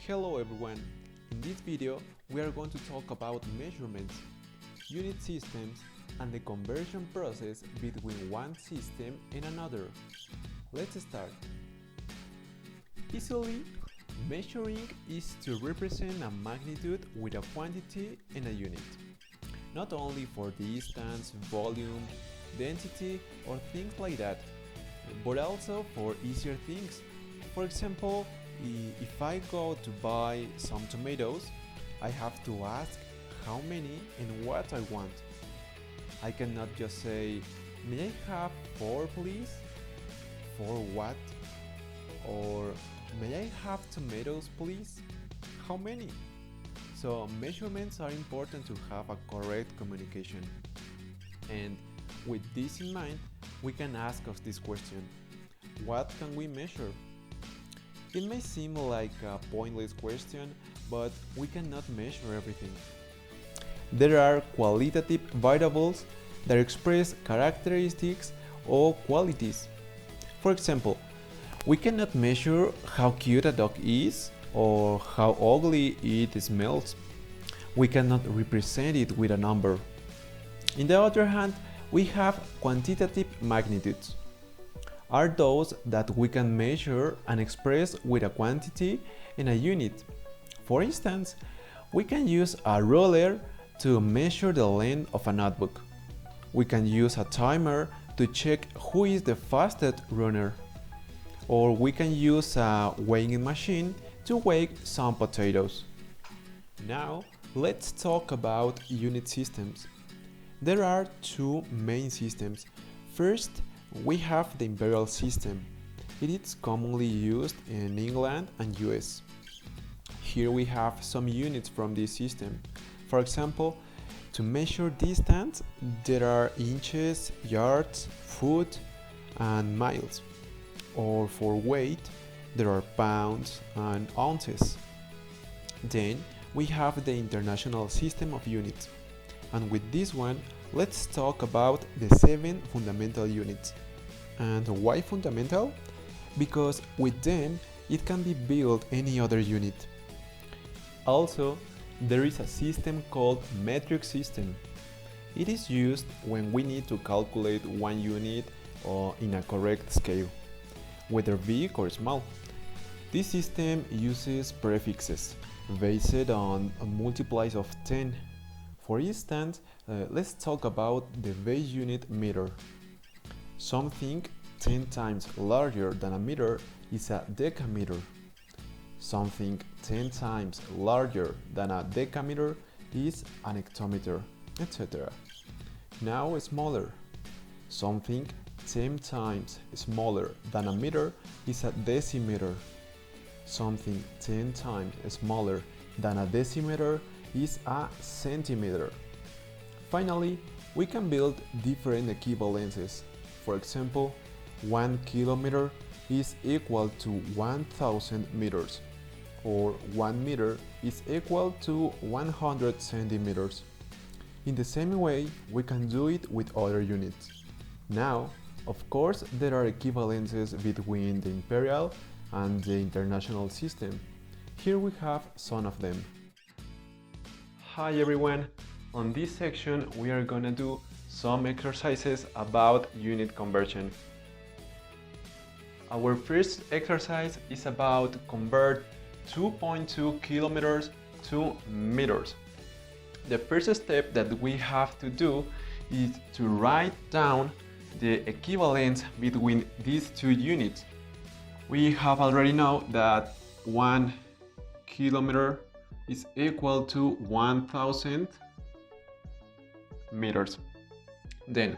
Hello everyone, in this video we are going to talk about measurements, unit systems and the conversion process between one system and another. Let's start. Easily, measuring is to represent a magnitude with a quantity and a unit, not only for distance, volume, density or things like that, but also for easier things. For example, if I go to buy some tomatoes, I have to ask how many and what I want. I cannot just say, may I have 4 please? For what? Or may I have tomatoes please? How many? So measurements are important to have a correct communication. And with this in mind, we can ask us this question: what can we measure? It may seem like a pointless question, but we cannot measure everything. There are qualitative variables that express characteristics or qualities. For example, we cannot measure how cute a dog is or how ugly it smells. We cannot represent it with a number. On the other hand, we have quantitative magnitudes. Are those that we can measure and express with a quantity and a unit. For instance, we can use a ruler to measure the length of a notebook. We can use a timer to check who is the fastest runner. Or we can use a weighing machine to weigh some potatoes. Now, let's talk about unit systems. There are two main systems. First, we have the imperial system. It is commonly used in England and US. Here we have some units from this system. For example, to measure distance, there are inches, yards, foot, and miles. Or for weight, there are pounds and ounces. Then we have the international system of units. And with this one, let's talk about the 7 fundamental units. And why fundamental? Because with them, it can be built any other unit. Also, there is a system called metric system. It is used when we need to calculate one unit or in a correct scale, whether big or small. This system uses prefixes based on multiples of 10. For instance, let's talk about the base unit meter. Something 10 times larger than a meter is a decameter. Something 10 times larger than a decameter is an hectometer, etc. Now smaller. Something 10 times smaller than a meter is a decimeter. Something 10 times smaller than a decimeter is a centimeter. Finally, we can build different equivalences. For example, 1 kilometer is equal to 1000 meters, or 1 meter is equal to 100 centimeters. In the same way, we can do it with other units. Now, of course, there are equivalences between the imperial and the international system. Here we have some of them. Hi everyone! On this section, we are gonna do some exercises about unit conversion. Our first exercise is about convert 2.2 kilometers to meters. The first step that we have to do is to write down the equivalence between these two units. We have already know that 1 kilometer is equal to 1000 meters. Then,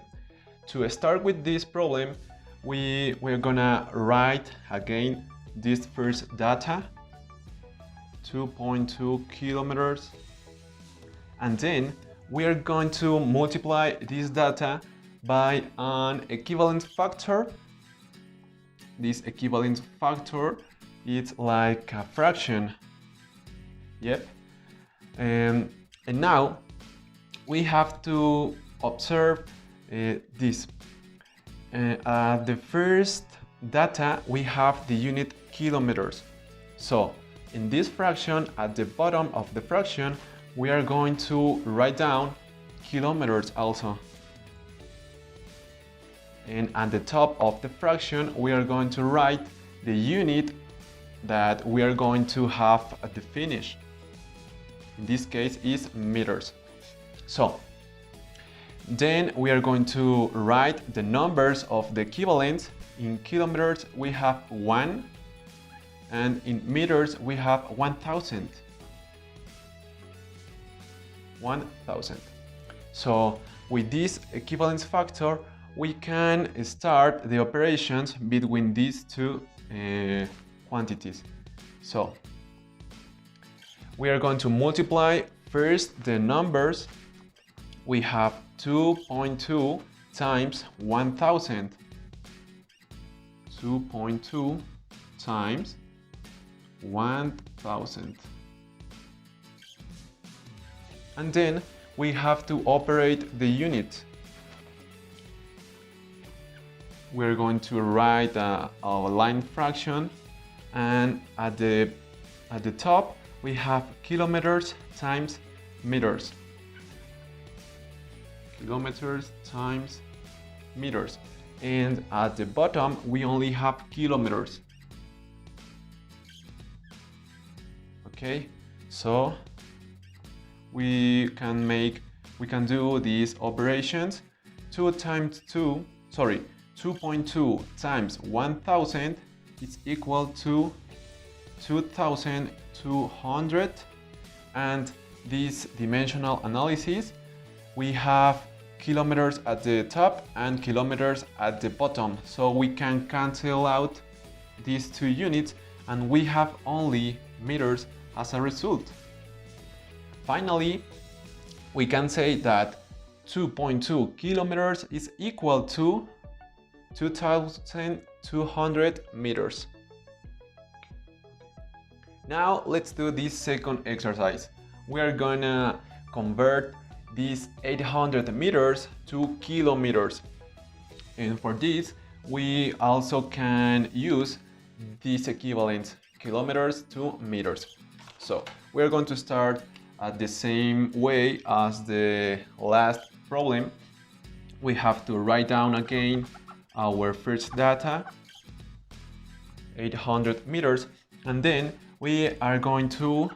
to start with this problem, we're gonna write again this first data, 2.2 kilometers, and then we are going to multiply this data by an equivalence factor. This equivalence factor is like a fraction. Yep. And now we have to observe this. The first data we have the unit kilometers. So in this fraction, at the bottom of the fraction, we are going to write down kilometers also. And at the top of the fraction, we are going to write the unit that we are going to have at the finish. In this case is meters. So then we are going to write the numbers of the equivalents. In kilometers we have 1, and in meters we have 1000. 1000. So with this equivalence factor, we can start the operations between these two quantities. So we are going to multiply first the numbers. We have 2.2 times 1000. 2.2 times 1000. And then we have to operate the unit. We're going to write a line fraction, and at the top we have kilometers times meters. Kilometers times meters. And at the bottom we only have kilometers. Okay, so we can do these operations. 2.2 times 1000 is equal to 2200, and this dimensional analysis, we have kilometers at the top and kilometers at the bottom, so we can cancel out these two units and we have only meters as a result. Finally, we can say that 2.2 kilometers is equal to 2200 meters. Now let's do this second exercise. We are gonna convert these 800 meters to kilometers, and for this we also can use these equivalents, kilometers to meters. So we are going to start at the same way as the last problem. We have to write down again our first data, 800 meters, and then we are going to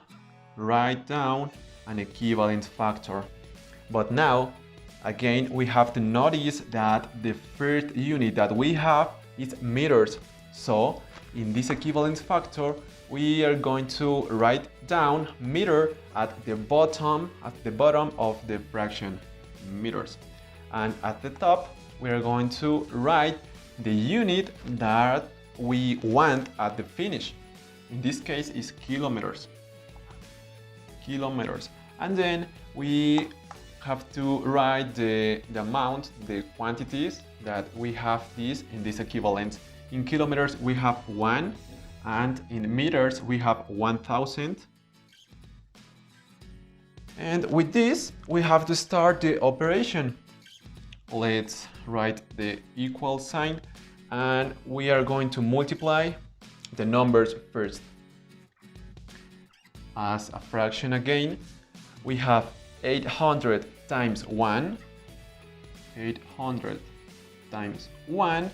write down an equivalence factor. But now, again, we have to notice that the first unit that we have is meters. So in this equivalence factor, we are going to write down meter at the bottom of the fraction, meters. And at the top, we are going to write the unit that we want at the finish. In this case is kilometers. Kilometers. And then we have to write the amount, the quantities that we have this in this equivalence. In kilometers we have 1, and in meters we have 1000. And with this we have to start the operation. Let's write the equal sign, and we are going to multiply the numbers first. As a fraction again, we have 800 times 1, 800 times 1,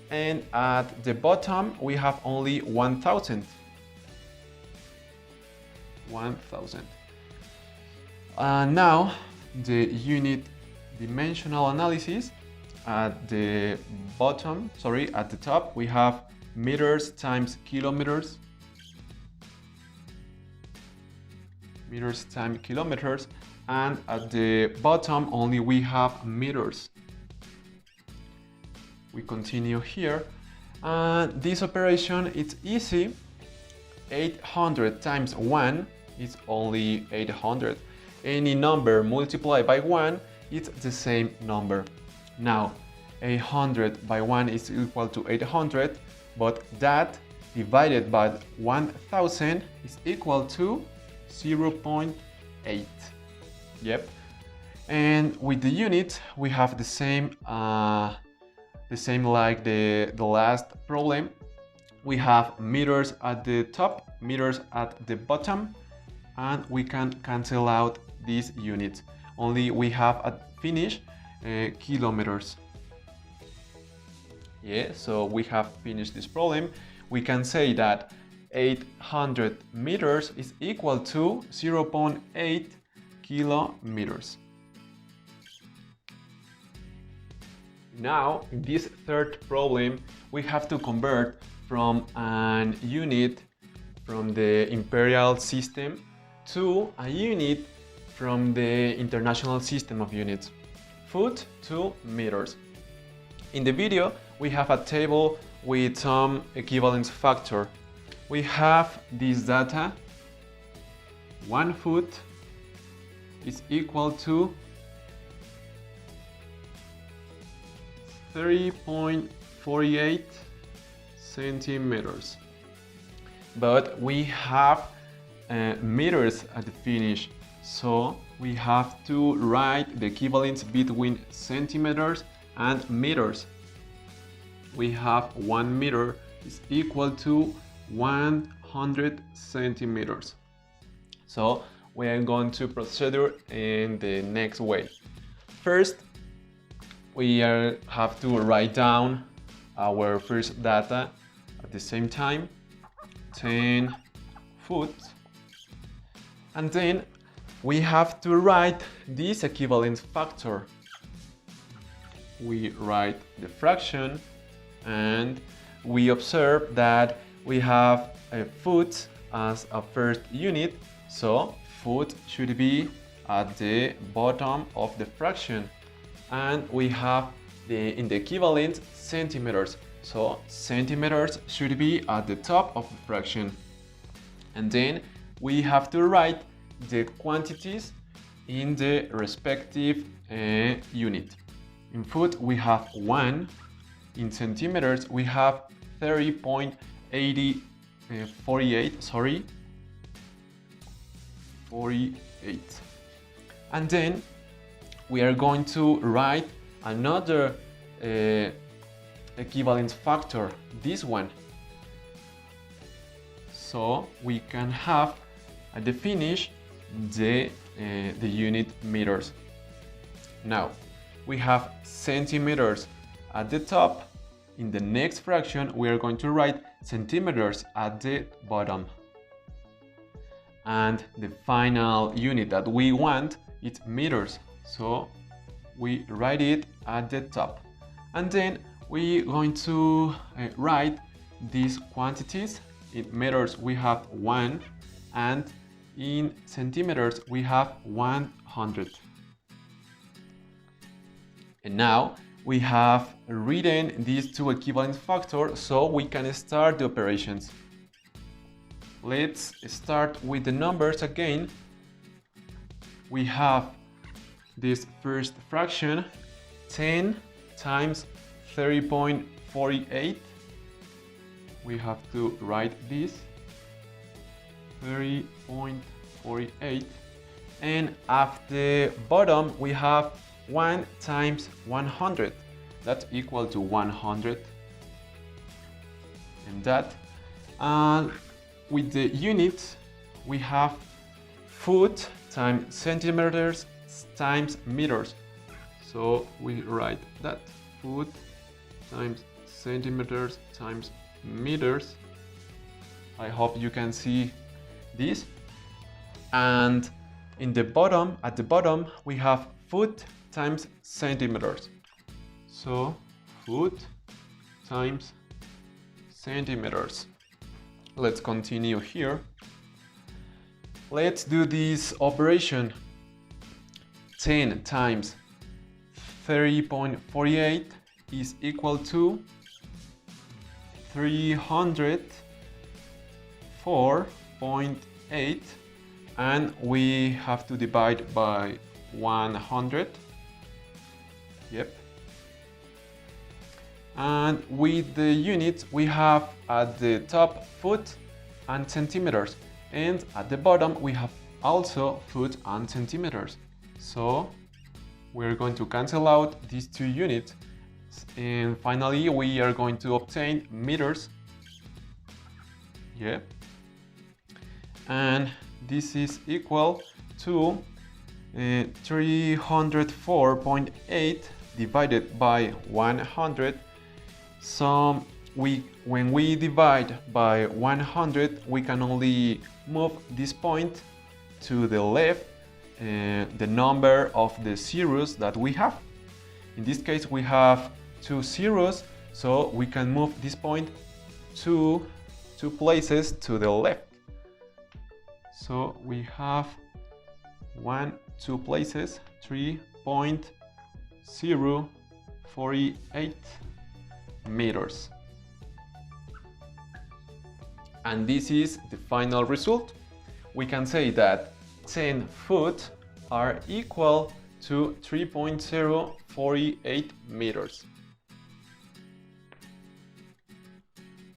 and at the bottom we have only 1000. 1000. Now the unit dimensional analysis. At the bottom, at the top we have meters times kilometers. Meters times kilometers, and at the bottom only we have meters. We continue here, and this operation is easy. 800 times 1 is only 800. Any number multiplied by 1 is the same number. Now 800 by 1 is equal to 800, but that divided by 1000 is equal to 0.8. Yep. And with the unit we have the same like the last problem. we have meters at the top, meters at the bottom, and we can cancel out these units. Only we have at finish kilometers. Yeah, so we have finished this problem. We can say that 800 meters is equal to 0.8 kilometers. Now, in this third problem, we have to convert from an unit from the imperial system to a unit from the international system of units. Foot to meters. In the video, we have a table with some equivalence factor. We have this data. 1 foot is equal to 30.48 centimeters. But we have meters at the finish, so we have to write the equivalence between centimeters and meters. We have 1 meter is equal to 100 centimeters. So we are going to proceed in the next way. First, we have to write down our first data at the same time, 10 foot, and then we have to write this equivalence factor. We write the fraction, and we observe that we have a foot as a first unit, so foot should be at the bottom of the fraction, and we have in the equivalent centimeters, so centimeters should be at the top of the fraction. And then we have to write the quantities in the respective unit. In foot we have 1, in centimeters we have 30.48, 48. And then we are going to write another equivalence factor, this one. So we can have at the finish the unit meters. Now we have centimeters at the top. In the next fraction we are going to write centimeters at the bottom. And the final unit that we want is meters, so we write it at the top. And then we're going to write these quantities. In meters we have 1, and in centimeters we have 100. And now we have written these two equivalence factors, so we can start the operations. Let's start with the numbers again. We have this first fraction, 10 times 30.48. We have to write this, 30.48. And at the bottom we have 1 times 100. That's equal to 100. And that. With the units, we have foot times centimeters times meters. So we write that, foot times centimeters times meters. I hope you can see this. And in the bottom, at the bottom, we have foot times centimeters. So foot times centimeters. Let's continue here. Let's do this operation. 10 times 30.48 is equal to 304.8, and we have to divide by 100. Yep. And with the units we have at the top foot and centimeters, and at the bottom we have also foot and centimeters. So we're going to cancel out these two units, and finally we are going to obtain meters. Yeah. And this is equal to 304.8 divided by 100. So when we divide by 100, we can only move this point to the left the number of the zeros that we have. In this case, we have 2 zeros, so we can move this point two places to the left. So we have 2 places, 3.048 meters. And this is the final result. We can say that 10 foot are equal to 3.048 meters.